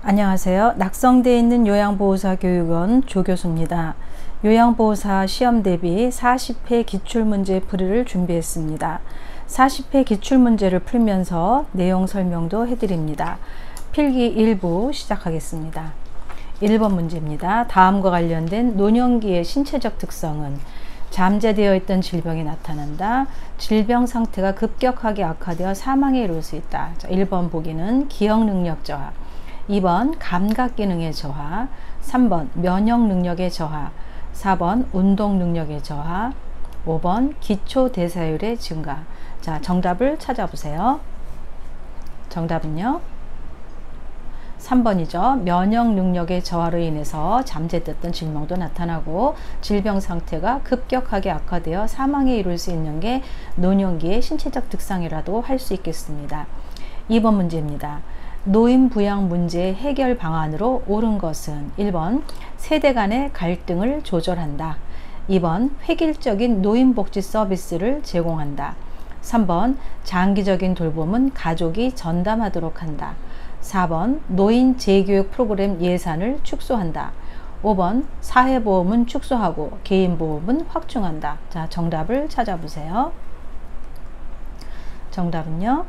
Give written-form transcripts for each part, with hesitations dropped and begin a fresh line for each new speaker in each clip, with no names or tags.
안녕하세요. 낙성되어 있는 요양보호사 교육원 조교수입니다. 요양보호사 시험 대비 40회 기출문제 풀이를 준비했습니다. 40회 기출문제를 풀면서 내용 설명도 해드립니다. 필기 1부 시작하겠습니다. 1번 문제입니다. 다음과 관련된 노년기의 신체적 특성은 잠재되어 있던 질병이 나타난다. 질병 상태가 급격하게 악화되어 사망에 이를 수 있다. 1번 보기는 기억 능력 저하, 2번 감각 기능의 저하, 3번 면역 능력의 저하, 4번 운동 능력의 저하, 5번 기초 대사율의 증가. 자, 정답을 찾아보세요. 정답은요 3번이죠. 면역 능력의 저하로 인해서 잠재됐던 질병도 나타나고 질병 상태가 급격하게 악화되어 사망에 이를 수 있는 게 노년기의 신체적 특성이라도 할 수 있겠습니다. 2번 문제입니다. 노인 부양 문제의 해결 방안으로 옳은 것은 1번 세대 간의 갈등을 조절한다. 2번 획일적인 노인복지 서비스를 제공한다. 3번 장기적인 돌봄은 가족이 전담하도록 한다. 4번 노인 재교육 프로그램 예산을 축소한다. 5번 사회보험은 축소하고 개인보험은 확충한다. 자, 정답을 찾아보세요. 정답은요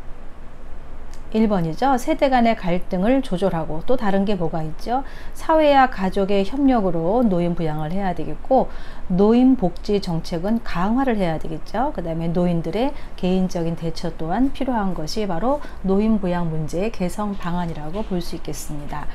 1번이죠. 세대 간의 갈등을 조절하고, 또 다른 게 뭐가 있죠? 사회와 가족의 협력으로 노인 부양을 해야 되겠고, 노인 복지 정책은 강화를 해야 되겠죠. 그 다음에 노인들의 개인적인 대처 또한 필요한 것이 바로 노인 부양 문제의 개선 방안이라고 볼 수 있겠습니다.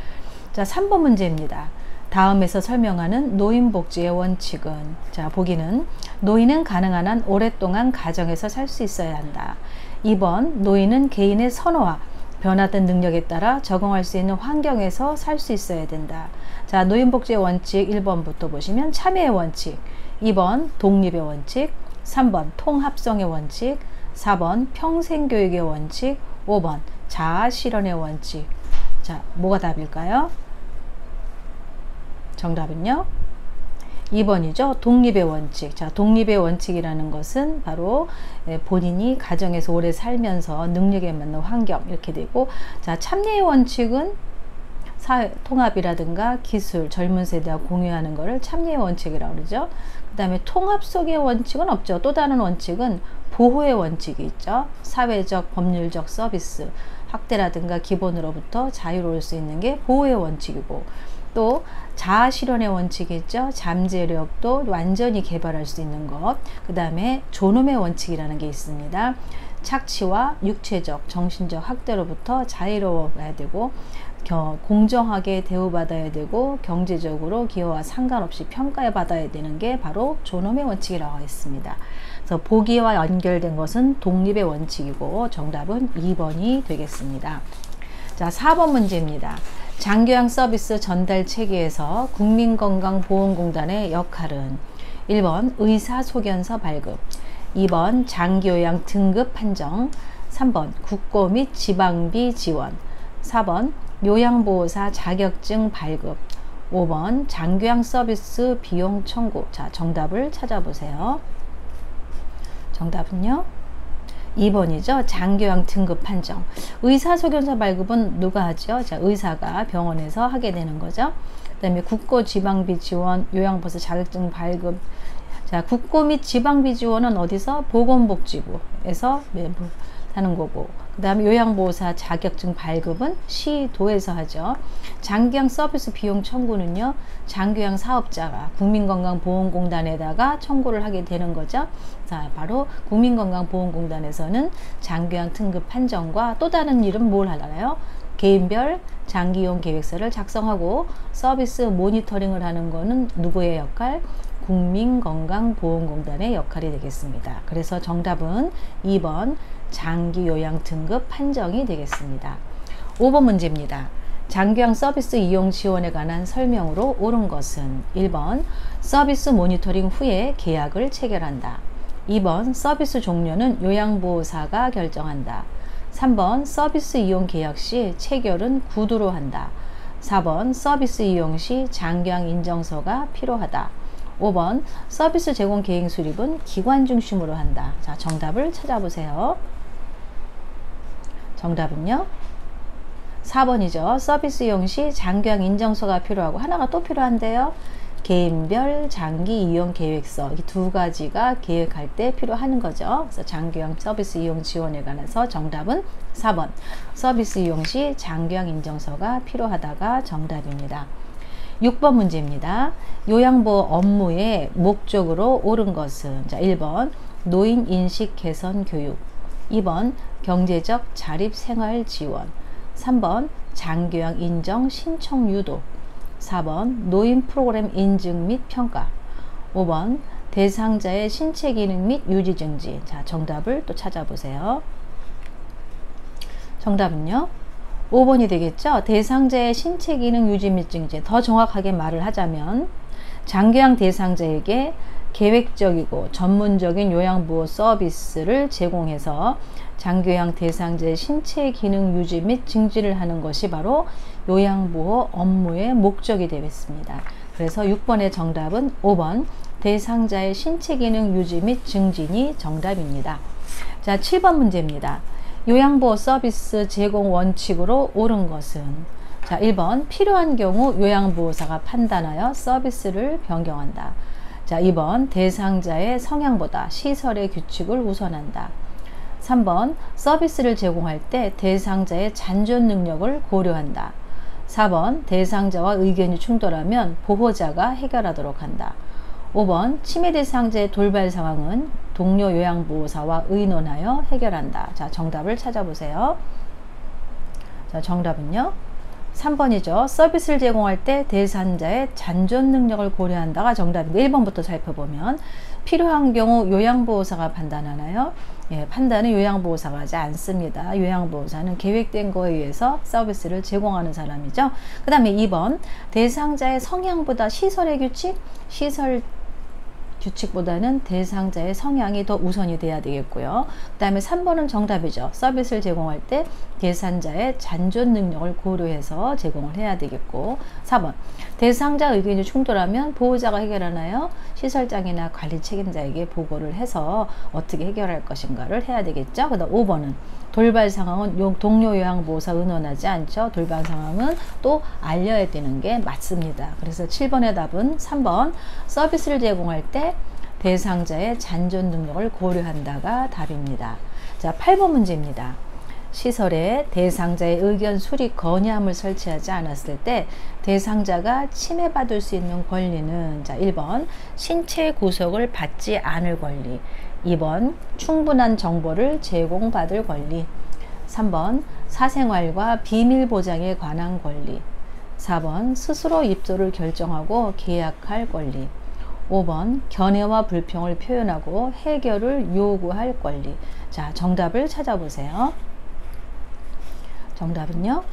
자, 3번 문제입니다. 다음에서 설명하는 노인 복지의 원칙은, 자, 보기는 노인은 가능한 한 오랫동안 가정에서 살 수 있어야 한다. 2번 노인은 개인의 선호와 변화된 능력에 따라 적응할 수 있는 환경에서 살 수 있어야 된다. 자, 노인복지의 원칙 1번부터 보시면 참여의 원칙, 2번 독립의 원칙, 3번 통합성의 원칙, 4번 평생교육의 원칙, 5번 자아실현의 원칙. 자, 뭐가 답일까요? 정답은요 2번이죠. 독립의 원칙. 자, 독립의 원칙이라는 것은 바로 본인이 가정에서 오래 살면서 능력에 맞는 환경 이렇게 되고, 자, 참여의 원칙은 사회 통합이라든가 기술, 젊은 세대와 공유하는 것을 참여의 원칙이라고 그러죠. 그 다음에 통합성의 원칙은 없죠. 또 다른 원칙은 보호의 원칙이 있죠. 사회적, 법률적 서비스, 학대라든가 기본으로부터 자유로울 수 있는 게 보호의 원칙이고, 또 자아실현의 원칙이 있죠. 잠재력도 완전히 개발할 수 있는 것. 그 다음에 존엄의 원칙이라는 게 있습니다. 착취와 육체적, 정신적 학대로부터 자유로워야 되고, 공정하게 대우받아야 되고, 경제적으로 기여와 상관없이 평가받아야 되는 게 바로 존엄의 원칙이라고 했습니다. 그래서 보기와 연결된 것은 독립의 원칙이고, 정답은 2번이 되겠습니다. 자, 4번 문제입니다. 장교양 서비스 전달 체계에서 국민건강보험공단의 역할은 1번 의사소견서 발급, 2번 장기요양 등급 판정, 3번 국고 및 지방비 지원, 4번 요양보호사 자격증 발급, 5번 장교양 서비스 비용 청구. 자, 정답을 찾아보세요. 정답은요 2번이죠. 장교양 등급 판정. 의사소견서 발급은 누가 하죠? 자, 의사가 병원에서 하게 되는 거죠. 그 다음에 국고 지방비 지원, 요양보호사 자격증 발급. 자, 국고 및 지방비 지원은 어디서? 보건복지부에서 하는 거고, 그 다음에 요양보호사 자격증 발급은 시도에서 하죠. 장기양 서비스 비용 청구는요, 장기양 사업자가 국민건강보험공단에다가 청구를 하게 되는 거죠. 자, 바로 국민건강보험공단에서는 장기양 등급 판정과 또 다른 일은 뭘 하나요? 개인별 장기이용 계획서를 작성하고 서비스 모니터링을 하는 거는 누구의 역할? 국민건강보험공단의 역할이 되겠습니다. 그래서 정답은 2번 장기요양 등급 판정이 되겠습니다. 5번 문제입니다. 장기요양 서비스 이용 지원에 관한 설명으로 옳은 것은 1번 서비스 모니터링 후에 계약을 체결한다. 2번 서비스 종료는 요양보호사가 결정한다. 3번 서비스 이용 계약 시 체결은 구두로 한다. 4번 서비스 이용 시 장기요양 인정서가 필요하다. 5번 서비스 제공 계획 수립은 기관 중심으로 한다. 자, 정답을 찾아보세요. 정답은요 4번이죠. 서비스 이용 시 장기요약 인정서가 필요하고 하나가 또 필요한데요. 개인별 장기 이용 계획서, 이 두 가지가 계획할 때 필요한 거죠. 그래서 장기요약 서비스 이용 지원에 관해서 정답은 4번. 서비스 이용 시 장기요약 인정서가 필요하다가 정답입니다. 6번 문제입니다. 요양보호 업무의 목적으로 옳은 것은, 자, 1번 노인 인식 개선 교육, 2번 경제적 자립 생활 지원, 3번 장기요약 인정 신청 유도, 4번 노인 프로그램 인증 및 평가, 5번 대상자의 신체 기능 및 유지 증진. 자, 정답을 또 찾아보세요. 정답은요 5번이 되겠죠. 대상자의 신체 기능 유지 및 증진. 더 정확하게 말을 하자면 장기요약 대상자에게 계획적이고 전문적인 요양보호 서비스를 제공해서 장기요약 대상자의 신체 기능 유지 및 증진을 하는 것이 바로 요양보호 업무의 목적이 되겠습니다. 그래서 6번의 정답은 5번 대상자의 신체 기능 유지 및 증진이 정답입니다. 자, 7번 문제입니다. 요양보호 서비스 제공 원칙으로 옳은 것은, 자, 1번 필요한 경우 요양보호사가 판단하여 서비스를 변경한다. 자, 2번 대상자의 성향보다 시설의 규칙을 우선한다. 3번 서비스를 제공할 때 대상자의 잔존 능력을 고려한다. 4번 대상자와 의견이 충돌하면 보호자가 해결하도록 한다. 5번 침해 대상자의 돌발 상황은 동료 요양보호사와 의논하여 해결한다. 자, 정답을 찾아보세요. 자, 정답은요 3번이죠. 서비스를 제공할 때 대상자의 잔존 능력을 고려한다가 정답인데 1번부터 살펴보면 필요한 경우 요양보호사가 판단하나요? 예, 판단은 요양보호사가 하지 않습니다. 요양보호사는 계획된 거에 의해서 서비스를 제공하는 사람이죠. 그 다음에 2번 대상자의 성향보다 시설의 규칙, 시설 규칙보다는 대상자의 성향이 더 우선이 돼야 되겠고요. 그 다음에 3번은 정답이죠. 서비스를 제공할 때 대상자의 잔존 능력을 고려해서 제공을 해야 되겠고, 4번 대상자 의견이 충돌하면 보호자가 해결하나요? 시설장이나 관리 책임자에게 보고를 해서 어떻게 해결할 것인가를 해야 되겠죠. 그 다음 5번은 돌발 상황은 동료 요양보호사 의논하지 않죠. 돌발 상황은 또 알려야 되는 게 맞습니다. 그래서 7번의 답은 3번 서비스를 제공할 때 대상자의 잔존 능력을 고려한다가 답입니다. 자, 8번 문제입니다. 시설에 대상자의 의견 수립 건의함을 설치하지 않았을 때 대상자가 침해받을 수 있는 권리는, 자, 1번 신체 구속을 받지 않을 권리, 2번 충분한 정보를 제공받을 권리, 3번 사생활과 비밀 보장에 관한 권리, 4번 스스로 입소를 결정하고 계약할 권리, 5번 견해와 불평을 표현하고 해결을 요구할 권리. 자, 정답을 찾아보세요. 정답은요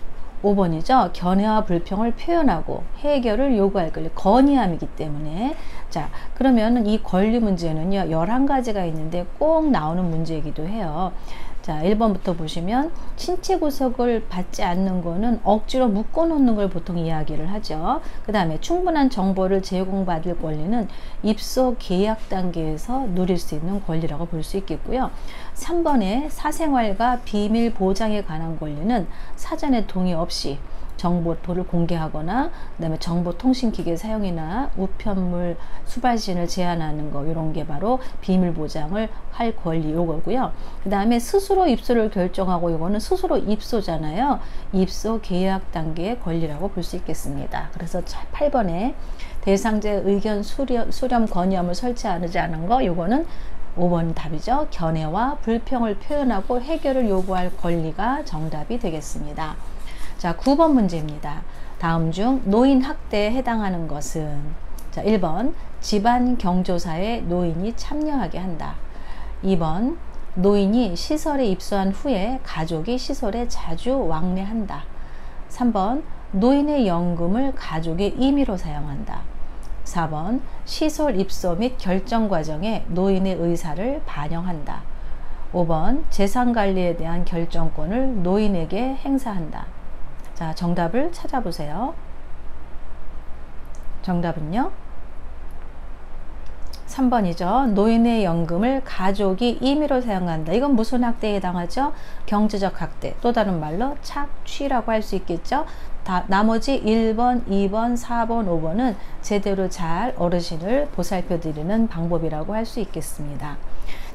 5번이죠. 견해와 불평을 표현하고 해결을 요구할 권리, 건의함이기 때문에. 자, 그러면 이 권리 문제는요 11가지가 있는데 꼭 나오는 문제이기도 해요. 자, 1번부터 보시면 신체 구속을 받지 않는 거는 억지로 묶어놓는 걸 보통 이야기를 하죠. 그 다음에 충분한 정보를 제공받을 권리는 입소 계약 단계에서 누릴 수 있는 권리라고 볼 수 있겠고요. 3번의 사생활과 비밀 보장에 관한 권리는 사전에 동의 없이 정보를 공개하거나 그다음에 정보통신기계 사용이나 우편물 수발신을 제한하는 거, 이런 게 바로 비밀 보장을 할 권리 요거고요. 그 다음에 스스로 입소를 결정하고, 이거는 스스로 입소잖아요. 입소 계약 단계의 권리라고 볼 수 있겠습니다. 그래서 8번에 대상자의 의견 수렴 건의함을 설치하지 않은 거, 요거는 5번 답이죠. 견해와 불평을 표현하고 해결을 요구할 권리가 정답이 되겠습니다. 자, 9번 문제입니다. 다음 중 노인 학대에 해당하는 것은, 자, 1번 집안 경조사에 노인이 참여하게 한다. 2번 노인이 시설에 입소한 후에 가족이 시설에 자주 왕래한다. 3번 노인의 연금을 가족의 임의로 사용한다. 4번 시설 입소 및 결정 과정에 노인의 의사를 반영한다. 5번 재산관리에 대한 결정권을 노인에게 행사한다. 자, 정답을 찾아보세요. 정답은요 3번이죠. 노인의 연금을 가족이 임의로 사용한다. 이건 무슨 학대에 해당하죠? 경제적 학대. 또 다른 말로 착취라고 할 수 있겠죠. 나머지 1번, 2번, 4번, 5번은 제대로 잘 어르신을 보살펴 드리는 방법이라고 할 수 있겠습니다.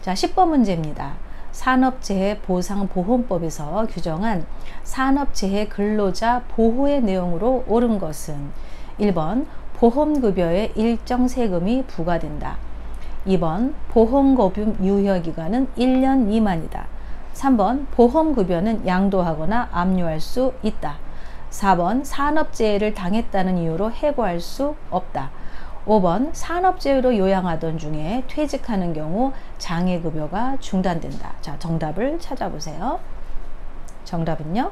자, 10번 문제입니다. 산업재해보상보험법에서 규정한 산업재해 근로자 보호의 내용으로 옳은 것은 1번 보험급여에 일정 세금이 부과된다. 2번 보험급여 유효기간은 1년 미만이다. 3번 보험급여는 양도하거나 압류할 수 있다. 4번 산업재해를 당했다는 이유로 해고할 수 없다. 5번 산업재해로 요양하던 중에 퇴직하는 경우 장애급여가 중단된다. 자, 정답을 찾아보세요. 정답은요?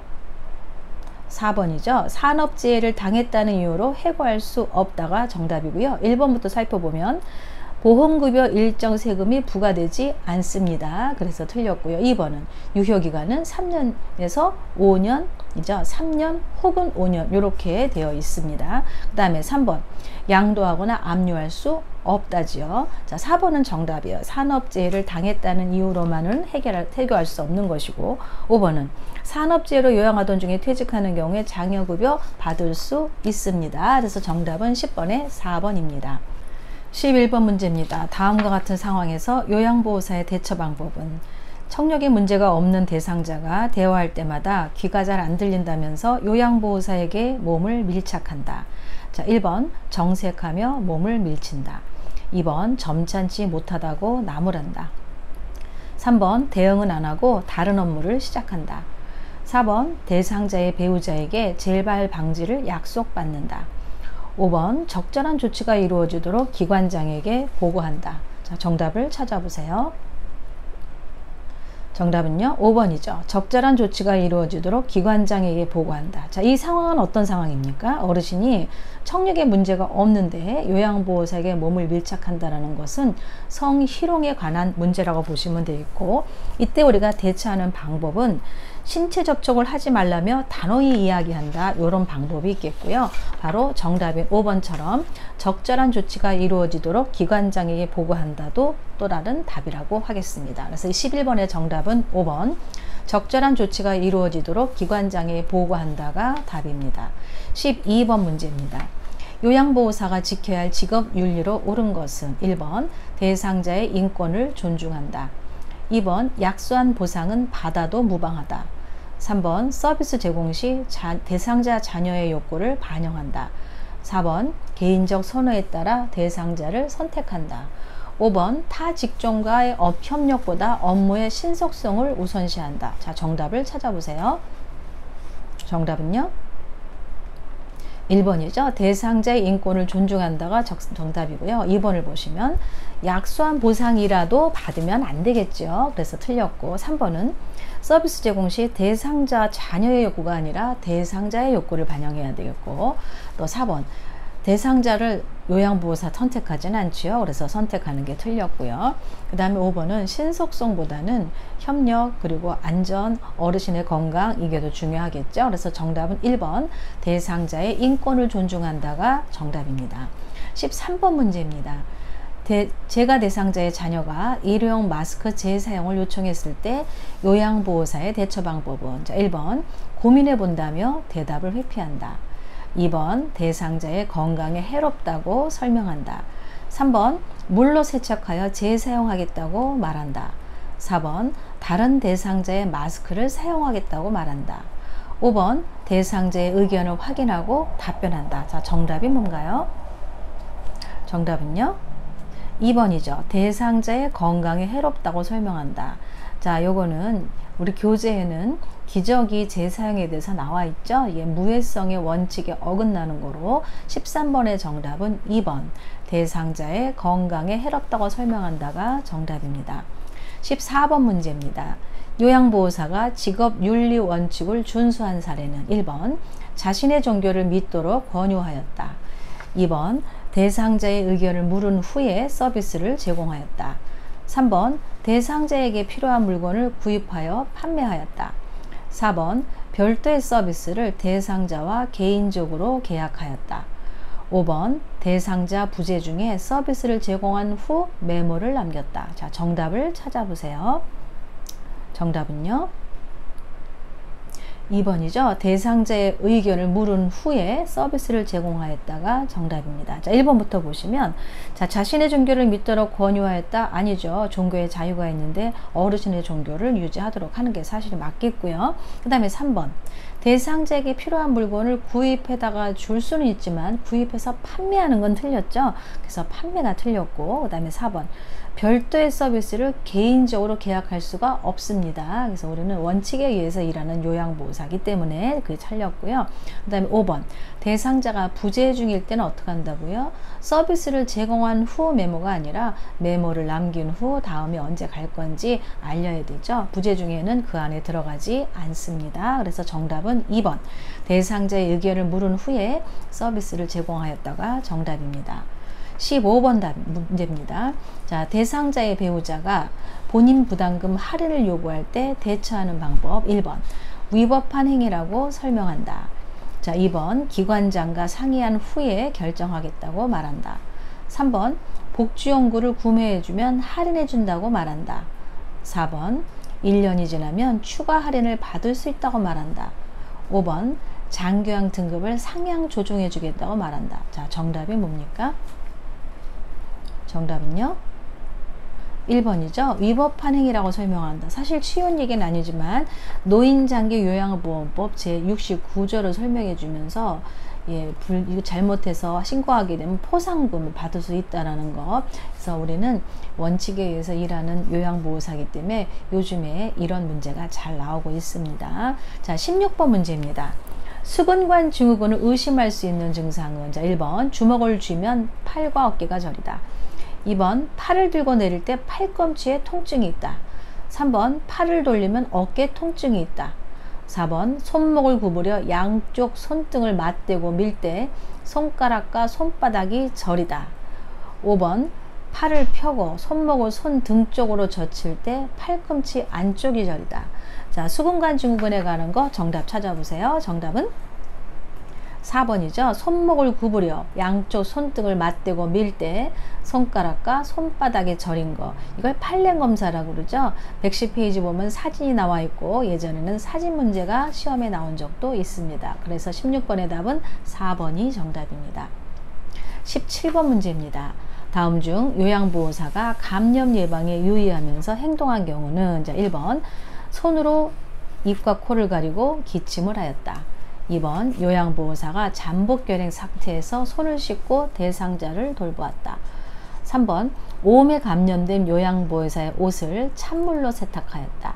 4번이죠. 산업재해를 당했다는 이유로 해고할 수 없다가 정답이고요. 1번부터 살펴보면 보험급여 일정 세금이 부과되지 않습니다. 그래서 틀렸고요. 2번은 유효기간은 3년에서 5년이죠. 3년 혹은 5년 이렇게 되어 있습니다. 그 다음에 3번 양도하거나 압류할 수 없다지요. 자, 4번은 정답이에요. 산업재해를 당했다는 이유로만은 해결할 수 없는 것이고 5번은 산업재해로 요양하던 중에 퇴직하는 경우에 장애급여 받을 수 있습니다. 그래서 정답은 10번의 4번입니다. 11번 문제입니다. 다음과 같은 상황에서 요양보호사의 대처 방법은 청력에 문제가 없는 대상자가 대화할 때마다 귀가 잘 안 들린다면서 요양보호사에게 몸을 밀착한다. 자, 1번 정색하며 몸을 밀친다. 2번 점잖지 못하다고 나무란다. 3번 대응은 안 하고 다른 업무를 시작한다. 4번 대상자의 배우자에게 재발 방지를 약속받는다. 5번 적절한 조치가 이루어지도록 기관장에게 보고한다. 자, 정답을 찾아보세요. 정답은요 5번이죠. 적절한 조치가 이루어지도록 기관장에게 보고한다. 자, 이 상황은 어떤 상황입니까? 어르신이 청력에 문제가 없는데 요양보호사에게 몸을 밀착한다는 것은 성희롱에 관한 문제라고 보시면 되겠고, 이때 우리가 대처하는 방법은 신체 접촉을 하지 말라며 단호히 이야기한다. 이런 방법이 있겠고요. 바로 정답인 5번처럼 적절한 조치가 이루어지도록 기관장에게 보고한다도 또 다른 답이라고 하겠습니다. 그래서 11번의 정답은 5번 적절한 조치가 이루어지도록 기관장에게 보고한다가 답입니다. 12번 문제입니다. 요양보호사가 지켜야 할 직업윤리로 옳은 것은 1번 대상자의 인권을 존중한다. 2번 약소한 보상은 받아도 무방하다. 3번 서비스 제공 시 대상자 자녀의 욕구를 반영한다. 4번 개인적 선호에 따라 대상자를 선택한다. 5번 타 직종과의 협력보다 업무의 신속성을 우선시한다. 자, 정답을 찾아보세요. 정답은요 1번이죠. 대상자의 인권을 존중한다가 정답이고요. 2번을 보시면 약소한 보상이라도 받으면 안 되겠죠. 그래서 틀렸고, 3번은 서비스 제공 시 대상자 자녀의 욕구가 아니라 대상자의 욕구를 반영해야 되겠고, 또 4번 대상자를 요양보호사 선택하지는 않지요. 그래서 선택하는 게 틀렸고요. 그 다음에 5번은 신속성보다는 협력 그리고 안전, 어르신의 건강, 이게 더 중요하겠죠. 그래서 정답은 1번 대상자의 인권을 존중한다가 정답입니다. 13번 문제입니다. 재가 대상자의 자녀가 일회용 마스크 재사용을 요청했을 때 요양보호사의 대처 방법은 1번 고민해 본다며 대답을 회피한다. 2번 대상자의 건강에 해롭다고 설명한다. 3번 물로 세척하여 재사용하겠다고 말한다. 4번 다른 대상자의 마스크를 사용하겠다고 말한다. 5번 대상자의 의견을 확인하고 답변한다. 자, 정답이 뭔가요? 정답은요 2번이죠. 대상자의 건강에 해롭다고 설명한다. 자, 요거는 우리 교재에는 기저귀 재사용에 대해서 나와 있죠. 이게 무해성의 원칙에 어긋나는 거로 13번의 정답은 2번 대상자의 건강에 해롭다고 설명한다가 정답입니다. 14번 문제입니다. 요양보호사가 직업윤리 원칙을 준수한 사례는 1번 자신의 종교를 믿도록 권유하였다. 2번 대상자의 의견을 물은 후에 서비스를 제공하였다. 3번 대상자에게 필요한 물건을 구입하여 판매하였다. 4번 별도의 서비스를 대상자와 개인적으로 계약하였다. 5번 대상자 부재 중에 서비스를 제공한 후 메모를 남겼다. 자, 정답을 찾아보세요. 정답은요 2번이죠. 대상자의 의견을 물은 후에 서비스를 제공하였다가 정답입니다. 자, 1번부터 보시면 자, 자신의 종교를 믿도록 권유하였다. 아니죠. 종교에 자유가 있는데 어르신의 종교를 유지하도록 하는 게 사실이 맞겠고요. 그 다음에 3번 대상자에게 필요한 물건을 구입해다가 줄 수는 있지만 구입해서 판매하는 건 틀렸죠. 그래서 판매가 틀렸고, 그 다음에 4번 별도의 서비스를 개인적으로 계약할 수가 없습니다. 그래서 우리는 원칙에 의해서 일하는 요양보호사이기 때문에 그게 틀렸고요. 그 다음에 5번 대상자가 부재 중일 때는 어떻게 한다고요? 서비스를 제공한 후 메모가 아니라 메모를 남긴 후 다음에 언제 갈 건지 알려야 되죠. 부재 중에는 그 안에 들어가지 않습니다. 그래서 정답은 2번 대상자의 의견을 물은 후에 서비스를 제공하였다가 정답입니다. 15번 문제입니다. 자, 대상자의 배우자가 본인 부담금 할인을 요구할 때 대처하는 방법. 1번 위법한 행위라고 설명한다. 자, 2번 기관장과 상의한 후에 결정하겠다고 말한다. 3번 복주용구를 구매해주면 할인해준다고 말한다. 4번 1년이 지나면 추가 할인을 받을 수 있다고 말한다. 5번 장교양 등급을 상향 조정해 주겠다고 말한다. 자, 정답이 뭡니까? 정답은요 1번이죠. 위법한 행위라고 설명한다. 사실 쉬운 얘기는 아니지만 노인장기 요양보험법 제69조를 설명해 주면서 이거 잘못해서 신고하게 되면 포상금을 받을 수 있다는 거. 그래서 우리는 원칙에 의해서 일하는 요양보호사이기 때문에 요즘에 이런 문제가 잘 나오고 있습니다. 자, 16번 문제입니다. 수근관 증후군을 의심할 수 있는 증상은 자, 1번 주먹을 쥐면 팔과 어깨가 저리다. 2번 팔을 들고 내릴 때 팔꿈치에 통증이 있다. 3번 팔을 돌리면 어깨 통증이 있다. 4번 손목을 구부려 양쪽 손등을 맞대고 밀 때 손가락과 손바닥이 저리다. 5번 팔을 펴고 손목을 손등 쪽으로 젖힐 때 팔꿈치 안쪽이 저리다. 자, 수근관 증후군에 관한 거 정답 찾아보세요. 정답은 4번이죠. 손목을 구부려 양쪽 손등을 맞대고 밀 때 손가락과 손바닥에 저린 거. 이걸 팔렘 검사라고 그러죠. 110페이지 보면 사진이 나와 있고 예전에는 사진 문제가 시험에 나온 적도 있습니다. 그래서 16번의 답은 4번이 정답입니다. 17번 문제입니다. 다음 중 요양보호사가 감염 예방에 유의하면서 행동한 경우는 자, 1번 손으로 입과 코를 가리고 기침을 하였다. 2번 요양보호사가 잠복결핵 상태에서 손을 씻고 대상자를 돌보았다. 3번 오음에 감염된 요양보호사의 옷을 찬물로 세탁하였다.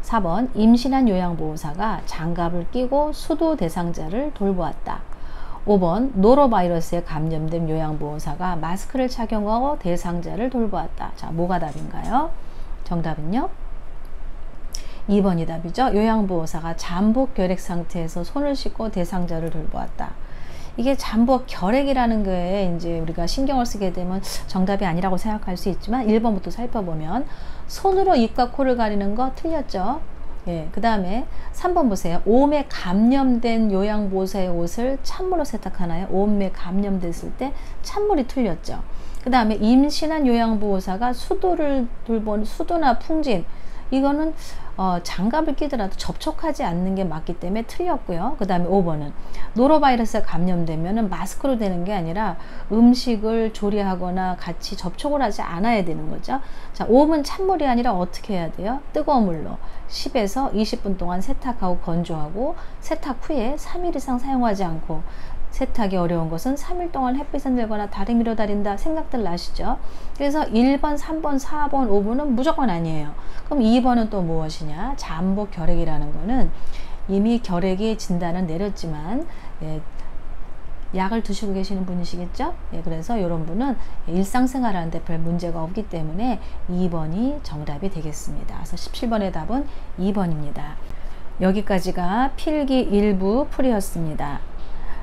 4번 임신한 요양보호사가 장갑을 끼고 수도 대상자를 돌보았다. 5번 노로바이러스에 감염된 요양보호사가 마스크를 착용하고 대상자를 돌보았다. 자, 뭐가 답인가요? 정답은요 2번이 답이죠. 요양보호사가 잠복결핵 상태에서 손을 씻고 대상자를 돌보았다. 이게 잠복결핵이라는 거에 이제 우리가 신경을 쓰게 되면 정답이 아니라고 생각할 수 있지만 1번부터 살펴보면 손으로 입과 코를 가리는 거 틀렸죠. 예, 그 다음에 3번 보세요. 오음에 감염된 요양보호사의 옷을 찬물로 세탁하나요? 오음에 감염됐을 때 찬물이 틀렸죠. 그 다음에 임신한 요양보호사가 수도를 돌보는 수도나 풍진, 이거는 장갑을 끼더라도 접촉하지 않는 게 맞기 때문에 틀렸고요. 그 다음에 5번은 노로바이러스에 감염되면 마스크로 되는 게 아니라 음식을 조리하거나 같이 접촉을 하지 않아야 되는 거죠. 자, 5번 찬물이 아니라 어떻게 해야 돼요? 뜨거운 물로 10에서 20분 동안 세탁하고 건조하고 세탁 후에 3일 이상 사용하지 않고, 세탁이 어려운 것은 3일 동안 햇빛에 들거나 다리미로 다린다 생각들 나시죠? 그래서 1번, 3번, 4번, 5번은 무조건 아니에요. 그럼 2번은 또 무엇이냐? 잠복결핵이라는 거는 이미 결핵의 진단은 내렸지만 약을 드시고 계시는 분이시겠죠? 그래서 이런 분은 일상생활 하는데 별 문제가 없기 때문에 2번이 정답이 되겠습니다. 그래서 17번의 답은 2번입니다. 여기까지가 필기 1부 풀이였습니다.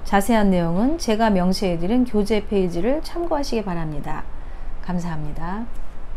자세한 내용은 제가 명시해드린 교재 페이지를 참고하시기 바랍니다. 감사합니다.